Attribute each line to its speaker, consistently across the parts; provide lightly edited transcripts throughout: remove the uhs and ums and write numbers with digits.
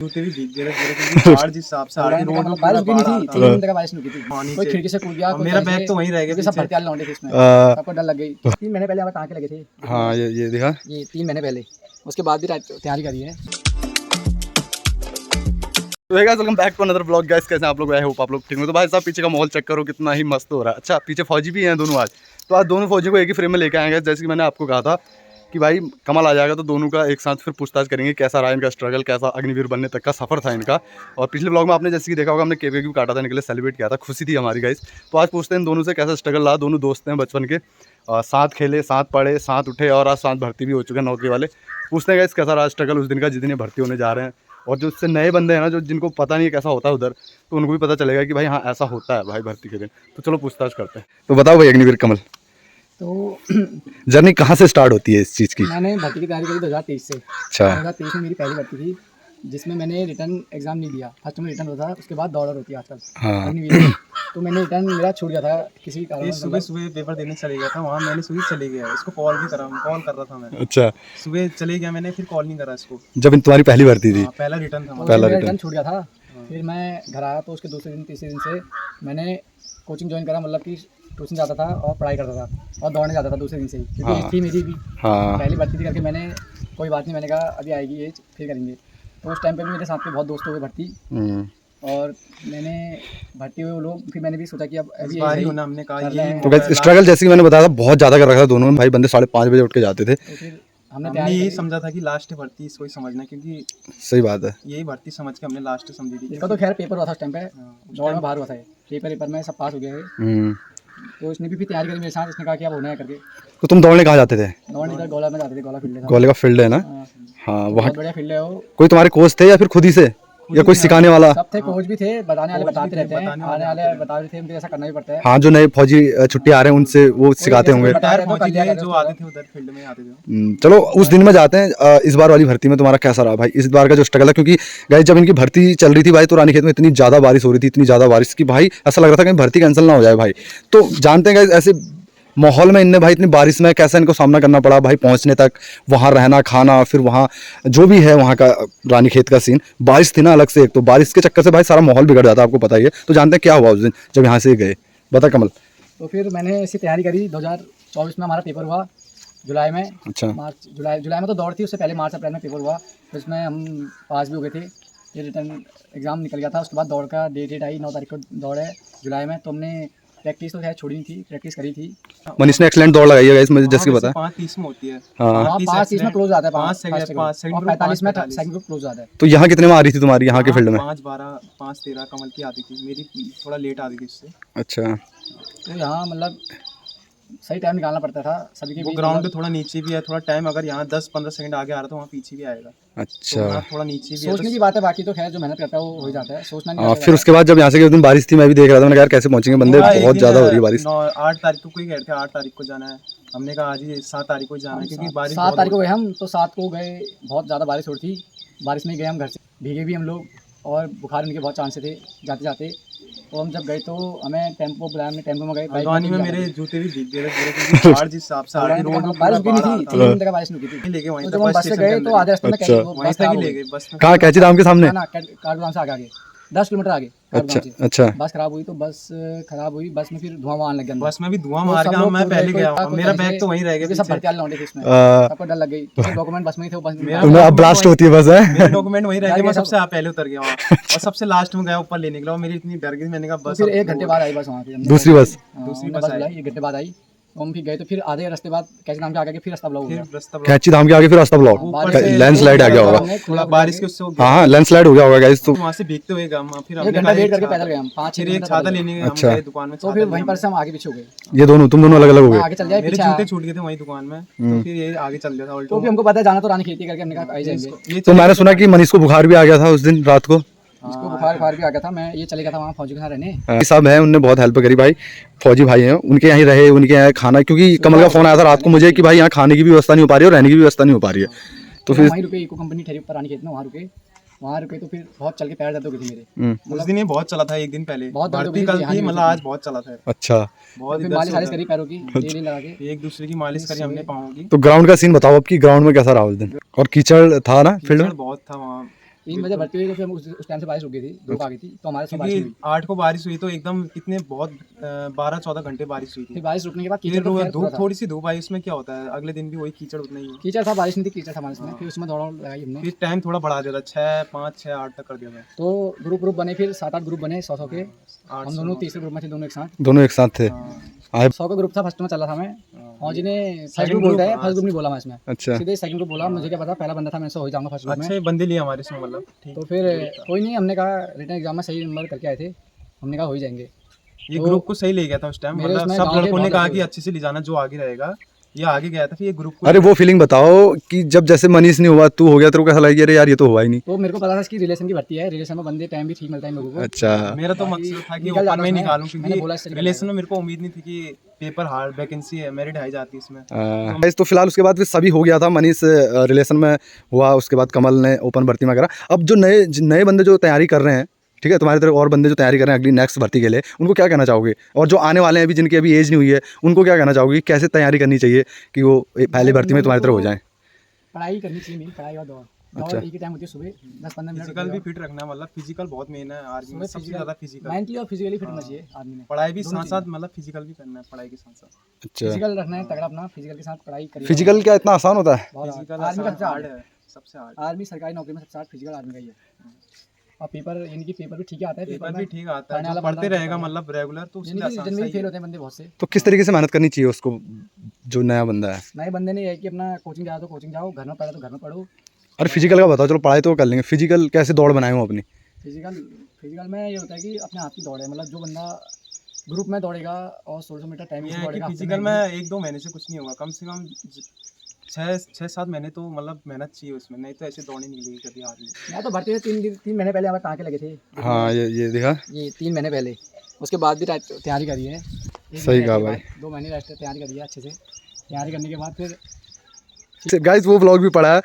Speaker 1: जूते भी भीग गए थे पूरे, क्योंकि बाढ़ जिस हिसाब से आ रही रोड में
Speaker 2: बारिश भी नहीं थी, 3 घंटे का बारिश नहीं की थी।
Speaker 1: पानी
Speaker 2: कोई
Speaker 1: से
Speaker 2: खिड़की से कूद गया, कोई
Speaker 1: मेरा
Speaker 2: कहीं
Speaker 1: बैग
Speaker 2: से,
Speaker 1: तो वहीं रह गया
Speaker 2: क्योंकि सब
Speaker 1: पीछे।
Speaker 2: भर्ती वाले लौंडे थे इसमें, सबको डर लग गई। 3 महीने पहले हमें टाँके लगे थे,
Speaker 3: हाँ ये दिखा,
Speaker 2: ये 3 महीने पहले, उसके बाद भी तैयारी करी है।
Speaker 3: तो guys welcome back to another blog. Guys कैसे हैं आप लोग? आई होप आप लोग ठीक हो। तो भाई साहब पीछे का माहौल चेक करो कितना ही मस्त हो रहा है। अच्छा पीछे फौजी भी हैं दोनों आज, तो आज दोनों फौजी को एक ही फ्रेम में लेके आएंगे। जैसे कि मैंने आपको कहा था कि भाई कमल आ जाएगा तो दोनों का एक साथ फिर पूछताछ करेंगे कैसा रहा इनका स्ट्रगल, कैसा अग्निवीर बनने तक का सफर था इनका। और पिछले ब्लॉग में आपने जैसे कि देखा होगा हमने केक भी काटा था, इनके लिए सेलिब्रेट किया था, खुशी थी हमारी गाइस। तो आज पूछते हैं इन दोनों से कैसा स्ट्रगल रहा। दोनों दोस्त हैं बचपन के, साथ खेले, साथ पढ़े, साथ उठे और आज साथ भर्ती भी हो चुके हैं नौकरी वाले। पूछते हैं गाइस कैसा रहा स्ट्रगल उस दिन का जिस दिन ये भर्ती होने जा रहे हैं। और जो उससे नए बंदे हैं ना, जो जिनको पता नहीं है कैसा होता है उधर, तो उनको भी पता चलेगा कि भाई हाँ ऐसा होता है भाई भर्ती के दिन। तो चलो पूछताछ करते हैं। तो बताओ भाई अग्निवीर कमल,
Speaker 2: तो
Speaker 3: जर्नी कहाँ से स्टार्ट होती है इस चीज़ की?
Speaker 2: मैंने भर्ती की तैयारी करी 2023 से।
Speaker 3: अच्छा
Speaker 2: 2023 में मेरी पहली भर्ती थी, जिसमें मैंने रिटर्न एग्जाम नहीं दिया। फर्स्ट में रिटर्न होता है, उसके बाद दौड़ होती है आजकल
Speaker 3: हाँ
Speaker 2: अग्निवीर में। तो मैंने रिटर्न मेरा छूट गया था किसी कारण।
Speaker 1: सुबह सुबह पेपर देने चले गया था वहाँ, मैंने सुबह चले गया, इसको कॉल भी करा, कॉल कर रहा था मैं।
Speaker 3: अच्छा
Speaker 1: सुबह चले गया मैंने, फिर कॉल नहीं करा इसको।
Speaker 3: जब तुम्हारी पहली भर्ती थी?
Speaker 1: पहला रिटर्न था हमारा।
Speaker 3: पहला
Speaker 2: मेरा
Speaker 3: रिटर्न
Speaker 2: रिटर्न छूट गया था। फिर मैं घर आया तो उसके दूसरे दिन तीसरे दिन से मैंने कोचिंग ज्वाइन करा, मतलब कि ट्यूशन जाता था और पढ़ाई करता था और दौड़ने जाता था दूसरे दिन से ही, क्योंकि एज थी मेरी भी।
Speaker 3: हाँ
Speaker 2: पहली भर्ती थी करके मैंने कोई बात नहीं, मैंने कहा अभी आएगी एज फिर करेंगे। तो उस टाइम पे भी मेरे साथ के बहुत दोस्त हो गए भर्ती, और मैंने भर्ती हुए वो लोग, फिर मैंने भी सोचा कि अब अभी
Speaker 1: बारी होना, हमने कहा ये
Speaker 3: तो गाइस स्ट्रगल जैसे कि मैंने बताया था बहुत ज़्यादा कर रखा था दोनों भाई बंदे। 5:30 बजे उठ के जाते थे।
Speaker 2: तो फिर हमने
Speaker 1: हमने
Speaker 2: तैयारी
Speaker 1: यही
Speaker 2: करी।
Speaker 1: समझा था कि लास्ट भर्ती इसको ही समझना, क्योंकि
Speaker 3: सही बात है।
Speaker 1: यही भर्ती समझ के हमने लास्ट समझी थी।
Speaker 2: इसका तो खैर पेपर हुआ था उस टाइम पे, दौड़ में बाहर हुआ था ये। पेपर में सब पास हो गए हैं। तो इसने भी तैयारी करी मेरे साथ, इसने कहा कि अब होना है करके।
Speaker 3: तो तुम दौड़ने कहाँ जाते थे?
Speaker 2: दौड़ने इधर गोला में जाते थे, गोला फील्ड था।
Speaker 3: गोले का फील्ड है ना?
Speaker 2: हाँ,
Speaker 3: हाँ वहाँ
Speaker 2: बहुत बढ़िया फील्ड है वो।
Speaker 3: कोई तुम्हारे कोच थे या फिर खुद ही से, या कोई सिखाने वाला?
Speaker 2: सब थे, कोच भी थे, बताने वाले बताते रहते हैं, आने वाले बता रहे थे, उनको ऐसा करना भी पड़ता है।
Speaker 3: हाँ जो नए फौजी छुट्टी आ रहे हैं उनसे वो सिखाते होंगे।
Speaker 1: रिटायर पहुंच गए जो आते थे उधर फील्ड में आते थे।
Speaker 3: चलो उस दिन में जाते हैं। इस बार वाली भर्ती में तुम्हारा कैसा रहा भाई? इस बार का जो स्ट्रगल है, क्योंकि गाइस जब इनकी भर्ती चल रही थी भाई तो रानीखेत में इतनी ज़्यादा बारिश हो रही थी, इतनी ज़्यादा बारिश की भाई ऐसा लग रहा था कहीं भर्ती कैंसिल ना हो जाए भाई। तो जानते हैं गाइस ऐसे माहौल में इनने भाई इतनी बारिश में कैसे इनको सामना करना पड़ा भाई पहुंचने तक, वहाँ रहना खाना, फिर वहाँ जो भी है वहाँ का रानीखेत का सीन। बारिश थी ना अलग से, एक तो बारिश के चक्कर से भाई सारा माहौल बिगड़ जाता है, आपको पता ही है। तो जानते हैं क्या हुआ उस दिन जब यहाँ से गए? बता कमल।
Speaker 2: तो फिर मैंने ऐसी तैयारी करी। 2024 में हमारा पेपर हुआ जुलाई में।
Speaker 3: अच्छा
Speaker 2: जुलाई में तो दौड़ थी, उससे पहले मार्च अप्रैल में पेपर हुआ। फिर उसमें हम पास भी हो गए थे, ये रिटर्न एग्ज़ाम निकल गया था। उसके बाद दौड़ का डेट आई, 9 तारीख को दौड़ है जुलाई में। तो हमने प्रैक्टिस तो खैर छोड़ी नहीं थी, प्रैक्टिस करी थी।
Speaker 3: मनीष ने एक्सीलेंट दौड़ लगाई है गाइस, मुझे जैसे कि पता है
Speaker 1: 5:30 में होती है।
Speaker 3: हाँ
Speaker 2: 5:30 में क्लोज आता है,
Speaker 1: 5 सेकंड
Speaker 2: 45 में सेकंड ग्रुप क्लोज आता है।
Speaker 3: तो यहाँ कितने में आ रही थी तुम्हारी यहाँ के फील्ड में?
Speaker 1: 5:12 5:13 कमल की आती थी, मेरी थोड़ा लेट आती थी उससे।
Speaker 3: अच्छा
Speaker 2: तो यहाँ मतलब सही टाइम निकालना पड़ता था सभी के
Speaker 1: वो
Speaker 2: बीच।
Speaker 1: ग्राउंड पे थोड़ा नीचे भी है, थोड़ा टाइम अगर यहाँ 10-15 सेकंड आगे आ रहा है तो वहाँ पीछे भी आएगा।
Speaker 3: अच्छा
Speaker 1: तो थोड़ा नीचे भी है
Speaker 2: सोचने की बात है, बाकी तो खैर जो मेहनत करता है वो हो जाता है, सोचना नहीं
Speaker 3: हाँ।
Speaker 2: आता
Speaker 3: फिर उसके बाद जब यहाँ से गए उस दिन बारिश थी, मैं भी देख रहा था, मैंने कहा यार कैसे पहुंचेंगे बंदे, बहुत ज़्यादा हो रही है बारिश।
Speaker 1: 8 तारीख को कोई कह रहे थे 8 तारीख को जाना है, हमने कहा आज ही 7 तारीख को जाना है, क्योंकि बारिश
Speaker 2: 7 तारीख को गए हम। तो 7 को गए, बहुत ज़्यादा बारिश हो रही थी, बारिश में गए हम, घर से भीगे भी हम लोग, और बुखार होने के बहुत चांसेस थे जाते जाते। तो हम जब गए तो हमें टेम्पो बुलाया, हमने टेम्पो में गए।
Speaker 1: हल्द्वानी में मेरे जूते भी भीग गए थे पूरे, क्योंकि बाढ़ जिस हिसाब से आ रही रोड में
Speaker 2: बारिश भी नहीं थी, 3 घंटे का बारिश नहीं की थी।
Speaker 1: लेके वहीं
Speaker 2: तो
Speaker 1: तक
Speaker 2: जब हम बस से गए तो आधे रास्ते में
Speaker 3: अच्छा।
Speaker 1: वहीं तक ही ले गए बस में।
Speaker 3: कहाँ कैची धाम के सामने?
Speaker 2: ना काठगोदाम से आगे 10 किलोमीटर आगे।
Speaker 3: अच्छा अच्छा।
Speaker 2: बस खराब हुई, तो बस खराब हुई, बस में फिर धुआं आने लग गया।
Speaker 1: बस में भी धुआं मार गया, मैं पहले गया, मेरा बैग तो वहीं रह गया,
Speaker 2: सब भर्ती वाले लौंडे थे इसमें, सबको डर लग गई। तो डॉक्यूमेंट बस में ही थे, बस
Speaker 3: तुम्हें अब ब्लास्ट होती है बस है?
Speaker 1: मेरे डॉक्यूमेंट वहीं रह गए, मैं सबसे पहले उतर गया वहाँ और सबसे लास्ट में गया ऊपर लेने के लिए। मेरी इतनी डर गई, मैंने कहा बस।
Speaker 2: फिर 1 घंटे बाद आई बस वहाँ पे,
Speaker 3: दूसरी बस
Speaker 2: आई 1 घंटे बाद आई। तो हम फिर गए, तो फिर आधे रास्ते बाद कैसे नाम के आगे फिर रास्ता ब्लॉक हो गया।
Speaker 3: कैची धाम के आगे फिर रास्ता ब्लॉक, लैंडस्लाइड आ गया होगा।
Speaker 1: बारिश के उससे
Speaker 3: हाँ लैंडस्लाइड हो गया होगा गाइस। तो
Speaker 1: वहाँ से भीगते हुए गए, फिर
Speaker 2: 1 घंटा वेट करके पैदल गए हम, 5-6
Speaker 1: एक छाता लेने गए
Speaker 3: अच्छा।
Speaker 1: हम दुकान में।
Speaker 2: तो फिर वहीं पर से हम आगे पीछे हो गए।
Speaker 3: ये दोनों तुम दोनों अलग अलग हो गए?
Speaker 2: आगे चल जाए,
Speaker 1: मेरे
Speaker 2: पीछे
Speaker 1: जूते छूट गए थे वहीं दुकान में, तो फिर ये आगे चल गया था
Speaker 2: तो
Speaker 1: उल्टा।
Speaker 2: भी हमको पता है जाना तो रानी खेती करके, हमने कहा आई जाएंगे।
Speaker 3: तो मैंने सुना कि मनीष को बुखार भी आ गया था उस दिन रात को।
Speaker 2: इसको बुखार भी आ गया था। मैं ये चले गया था वहाँ फौजी के साथ रहने।
Speaker 3: सब है उनने बहुत हेल्प करी भाई, फौजी भाई हैं, उनके यहाँ रहे, उनके यहाँ खाना, क्योंकि कमल का फोन आया था रात को मुझे कि भाई यहाँ खाने की भी व्यवस्था नहीं हो पा रही है और रहने की भी व्यवस्था नहीं हो पा रही है। तो फिर
Speaker 2: वहीं रुके, इको कंपनी ठहरी ऊपर रानीखेत में, वहाँ रुके। तो फिर बहुत चल के पैर दर्द हो गई थी मेरे
Speaker 1: उस दिन ये बहुत चला था, एक दिन पहले
Speaker 2: बहुत दर्द हो
Speaker 1: भर्ती
Speaker 2: गई
Speaker 1: कल थी, मतलब आज बहुत चला था।
Speaker 3: अच्छा
Speaker 1: बहुत
Speaker 2: फिर मालिश करी पैरों की, तेल लगा के
Speaker 1: एक दूसरे की मालिश करी हमने पाँव की।
Speaker 3: तो ग्राउंड का सीन बताओ अब कि ग्राउंड में कैसा रहा उस दिन? और कीचड़ था ना फील्ड में?
Speaker 1: बहुत था वहाँ,
Speaker 2: 3 बजे भर्ती हुई तो फिर हम उस टाइम से बारिश रुक गई थी, धूप आ गई थी, तो हमारे साथ बारिश
Speaker 1: क्योंकि
Speaker 2: हुई।
Speaker 1: 8 को बारिश हुई तो एकदम कितने बहुत 12-14 घंटे बारिश हुई
Speaker 2: फिर
Speaker 1: थी।
Speaker 2: बारिश रुकने के बाद
Speaker 1: फिर
Speaker 2: कीचड़ तो खैर पूरा
Speaker 1: धूप
Speaker 2: था।
Speaker 1: थोड़ी सी धूप आई, उसमें क्या होता है अगले दिन भी वही कीचड़ उतना ही है।
Speaker 2: कीचड़ था, बारिश नहीं थी, कीचड़ था हमारे इसमें। फिर उसमें दौड़ लगाई हमने,
Speaker 1: फिर टाइम थोड़ा बढ़ा दिया था, 6, 5, 6, 8 तक कर दिया था।
Speaker 2: तो ग्रुप बने, फिर 7-8 ग्रुप बने 100 के।
Speaker 1: 8
Speaker 2: हम दोनों तीसरे ग्रुप में थे, दोनों एक साथ।
Speaker 3: दोनों एक साथ थे। आए
Speaker 2: 100 का ग्रुप था, फर्स्ट में चला था मैं।
Speaker 1: हाँ।
Speaker 2: और जिन्हें फर्स्ट
Speaker 1: Second
Speaker 2: ग्रुप बोलता है,
Speaker 1: group,
Speaker 2: फर्स्ट ग्रुप नहीं बोला मैं इसमें,
Speaker 3: अच्छा
Speaker 2: सीधे सेकंड ग्रुप बोला। मुझे क्या पता, पहला बंदा था, मैं हो ही जाऊंगा फर्स्ट ग्रुप में।
Speaker 1: अच्छे बंदे लिए हमारे इसमें, मतलब ठीक।
Speaker 2: तो फिर कोई नहीं, हमने कहा रिटर्न एग्जाम में सही नंबर करके आए थे, हमने कहा हो ही जाएंगे।
Speaker 1: ये
Speaker 2: तो
Speaker 1: ग्रुप को सही ले गया था उस टाइम,
Speaker 2: मेरे
Speaker 1: मतलब
Speaker 2: उसमें
Speaker 1: सब
Speaker 2: गाँव के
Speaker 1: लड़कों ने
Speaker 2: बहुत
Speaker 1: कहा
Speaker 2: लड़के
Speaker 1: कि
Speaker 2: हुए।
Speaker 1: अच्छे से ले जाना, जो आगे रहेगा। ये आगे गया था, फिर ये ग्रुप को
Speaker 3: अरे वो फीलिंग बताओ कि जब जैसे मनीष नहीं हुआ तू हो गया, तेरे को कैसा लगा अरे यार ये तो हुआ ही नहीं।
Speaker 2: तो मेरे को पता था इसकी रिलेशन की भर्ती है, रिलेशन में बंदे टाइम भी ठीक मिलता है इन लोगों को।
Speaker 3: अच्छा
Speaker 1: मेरा तो
Speaker 2: बाकी
Speaker 1: मकसद था कि
Speaker 2: निकल
Speaker 1: ओपन
Speaker 2: जाता
Speaker 1: में ही
Speaker 2: उसमें।
Speaker 1: निकालूं,
Speaker 2: मैंने बोला
Speaker 1: क्योंकि
Speaker 2: इससे निकल
Speaker 1: रिलेशन में मेरे को उम्मीद नहीं थी कि पेपर हार्ड वैकेंसी है, मेरिट हाई जाती है इसमें।
Speaker 3: गाइस तो फिलहाल उसके बाद फिर सभी हो गया था, मनीष रिलेशन में हुआ, उसके बाद कमल ने ओपन भर्ती में करा। अब जो नए बंदे जो तैयारी कर रहे हैं, ठीक है, तुम्हारी तरफ और बंदे जो तैयारी कर रहे हैं अगली नेक्स्ट भर्ती के लिए, उनको क्या कहना चाहोगे? और जो आने वाले हैं अभी, जिनकी अभी एज नहीं हुई है, उनको क्या कहना चाहोगे? कैसे तैयारी करनी चाहिए कि वो पहली भर्ती में तुम्हारी तरफ हो जाएं?
Speaker 2: पढ़ाई करनी चाहिए, मेरी पढ़ाई और दौड़।
Speaker 3: अच्छा।
Speaker 2: दौड़ एक ही टाइम होती है, सुबह 10-15 मिनट।
Speaker 1: फिजिकल भी फिट रखना है, मतलब फिजिकल बहुत मेन है आर्मी में, सबसे ज्यादा फिजिकल।
Speaker 2: मेंटली और फिजिकली फिट होना चाहिए आदमी ने।
Speaker 1: पढ़ाई भी साथ साथ, मतलब फिजिकल भी करना है पढ़ाई के साथ साथ।
Speaker 3: अच्छा,
Speaker 2: फिजिकल रखना है तगड़ा अपना, फिजिकल के साथ पढ़ाई करिए।
Speaker 3: फिजिकल क्या इतना आसान होता है?
Speaker 1: फिजिकल
Speaker 2: आर्मी का सबसे
Speaker 1: हार्ड
Speaker 2: हार्ड
Speaker 1: है, सबसे हार्ड।
Speaker 2: आर्मी सरकारी नौकरी में सबसे हार्ड फिजिकल आर्मी का ही है। और पेपर, यानी कि पेपर भी ठीक आता है।
Speaker 1: पेपर भी ठीक आता है,
Speaker 2: पढ़ने
Speaker 1: जो
Speaker 2: वाला
Speaker 1: पढ़ते
Speaker 2: बंदा
Speaker 1: रहेगा
Speaker 2: होता है।
Speaker 1: मतलब रेगुलर, तो उसके
Speaker 2: यानी
Speaker 1: लिए
Speaker 2: कि
Speaker 1: आसान
Speaker 2: रिटर्न में भी
Speaker 1: सही
Speaker 2: फेल
Speaker 1: है।
Speaker 2: होते हैं बंदे बहुत से।
Speaker 3: तो किस तरीके से मेहनत करनी चाहिए उसको, जो नया बंदा है?
Speaker 2: नए बंदे ने ये है कि अपना कोचिंग जाओ तो कोचिंग जाओ, घर में पढ़ो तो घर में पढ़ो।
Speaker 3: और फिजिकल का बताओ, चलो पढ़ाई तो कर लेंगे, फिजिकल कैसे दौड़ बनाए हो अपनी?
Speaker 2: फिजिकल में ये होता है कि अपने हाथ की दौड़ है, मतलब जो बंदा ग्रुप में दौड़ेगा और 1600 मीटर टाइम
Speaker 1: ये
Speaker 2: से
Speaker 1: है कि
Speaker 2: दौड़ेगा हफ्ते
Speaker 1: फिजिकल
Speaker 2: में
Speaker 1: में 1-2 महीने से कुछ नहीं होगा, कम से कम 6-7 महीने तो मतलब मेहनत चाहिए उसमें, नहीं तो ऐसे दौड़ नहीं निकलेगी कभी आदमी।
Speaker 2: मैं तो भर्ती से 3 महीने पहले हमारे टाँके लगे थे।
Speaker 3: हाँ ये देखा,
Speaker 2: ये 3 महीने पहले, उसके बाद भी तैयारी करी है।
Speaker 3: सही कहा भाई।
Speaker 2: 2 महीने रेस्ट तैयारी करी है अच्छे से। तैयारी करने के बाद फिर
Speaker 3: गाइस वो व्लॉग भी पड़ा है,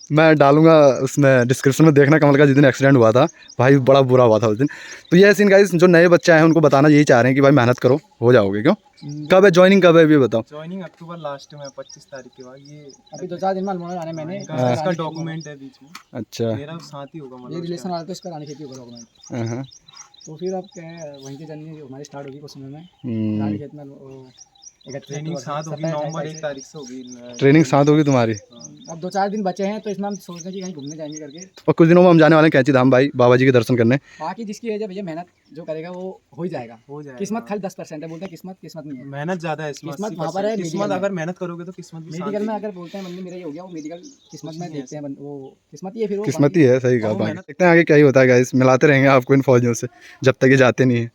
Speaker 3: मैं डालूंगा उसमें डिस्क्रिप्शन में, देखना कमल का जिस दिन एक्सीडेंट हुआ था भाई, बड़ा बुरा हुआ था उस दिन। तो ये सीन गाइस, जो नए बच्चे आए हैं उनको बताना यही चाह रहे हैं कि भाई मेहनत करो, हो जाओगे। क्यों, कब है ज्वाइनिंग, कब है ये बताओ?
Speaker 1: ज्वाइनिंग अक्टूबर लास्ट में 25 तारीख के बाद। ये
Speaker 2: अभी 2-4 दिन में अल्मोड़ा आने मैंने
Speaker 1: इसका डॉक्यूमेंट है बीच में,
Speaker 3: अच्छा,
Speaker 1: मेरा साथ ही होगा
Speaker 2: ये
Speaker 1: मतलब।
Speaker 2: रिलेशन वाला तो इसका रानी खेती होगा डॉक्यूमेंट।
Speaker 3: हाँ,
Speaker 2: तो फिर अब क्या है, वहीं की जर्नी हमारी स्टार्ट होगी कुछ समय में।
Speaker 3: हम्म।
Speaker 2: रानी खेत में वो 31
Speaker 1: ट्रेनिंग
Speaker 2: अक्टूबर
Speaker 1: साथ
Speaker 2: से,
Speaker 1: होगी,
Speaker 2: 27
Speaker 1: नवंबर 1
Speaker 2: से।
Speaker 1: तारीख से होगी
Speaker 3: ट्रेनिंग साथ होगी तुम्हारी।
Speaker 2: अब 2-4 दिन बचे हैं, तो इसमें हम सोच रहे हैं कि कहीं घूमने जाएंगे करके।
Speaker 3: और कुछ दिनों में हम जाने वाले हैं कैंची धाम भाई, बाबा जी के दर्शन करने।
Speaker 2: बाकी जिसकी एज है भैया, मेहनत जो करेगा वो हो ही जाएगा।
Speaker 1: हो जाएगा।
Speaker 2: किस्मत खाली 10% है, बोलते हैं किस्मत नहीं है।
Speaker 1: मेहनत ज्यादा है इसमें,
Speaker 2: किस्मत
Speaker 1: 80%।
Speaker 2: वहाँ पर है,
Speaker 1: किस्मत
Speaker 2: मेडिकल में।
Speaker 1: अगर मेहनत करोगे तो किस्मत भी साथ
Speaker 2: मेडिकल में
Speaker 1: देगी।
Speaker 2: अगर बोलते हैं बंदे मेरा ये हो गया, वो मेडिकल किस्मत में देखते हैं वो किस्मत ही है। फिर वो
Speaker 3: किस्मत ही है, सही कहा
Speaker 1: वो
Speaker 3: भाई।
Speaker 1: मेहनत-
Speaker 3: देखते हैं आगे क्या ही होता है गाइस, मिलाते रहेंगे आपको इन फौजियों से जब तक ये जाते नहीं है।